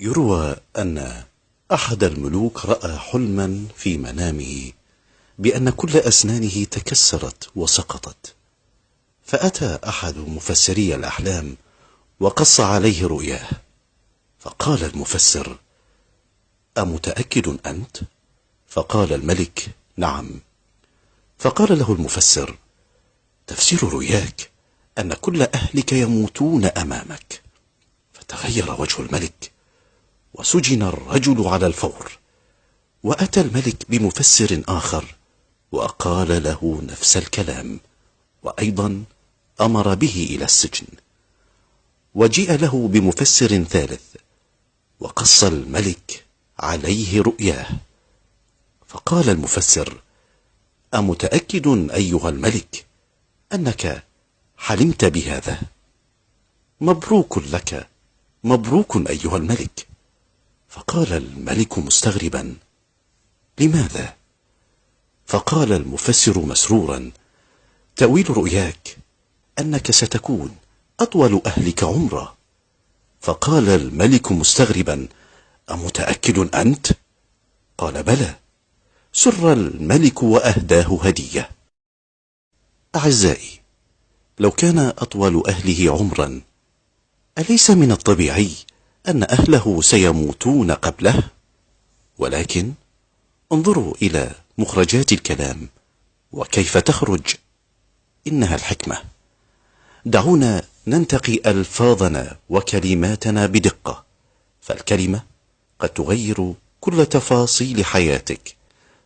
يروى أن أحد الملوك رأى حلما في منامه بأن كل أسنانه تكسرت وسقطت، فأتى أحد مفسري الأحلام وقص عليه رؤياه، فقال المفسر: أمتأكد أنت؟ فقال الملك: نعم. فقال له المفسر: تفسير رؤياك أن كل أهلك يموتون أمامك. فتغير وجه الملك وسجن الرجل على الفور، وأتى الملك بمفسر آخر وقال له نفس الكلام، وأيضا أمر به إلى السجن. وجيء له بمفسر ثالث وقص الملك عليه رؤياه، فقال المفسر: أمتأكد أيها الملك أنك حلمت بهذا؟ مبروك لك، مبروك أيها الملك. فقال الملك مستغربا: لماذا؟ فقال المفسر مسرورا: تأويل رؤياك أنك ستكون أطول أهلك عمرا. فقال الملك مستغربا: أمتأكد أنت؟ قال: بلى. سر الملك وأهداه هدية. أعزائي، لو كان أطول أهله عمرا، أليس من الطبيعي أن أهله سيموتون قبله؟ ولكن انظروا إلى مخرجات الكلام وكيف تخرج، إنها الحكمة. دعونا ننتقي ألفاظنا وكلماتنا بدقة، فالكلمة قد تغير كل تفاصيل حياتك.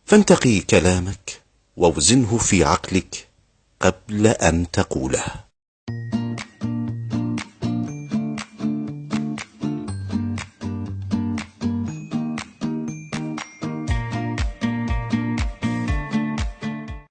فانتقي كلامك ووزنه في عقلك قبل أن تقوله.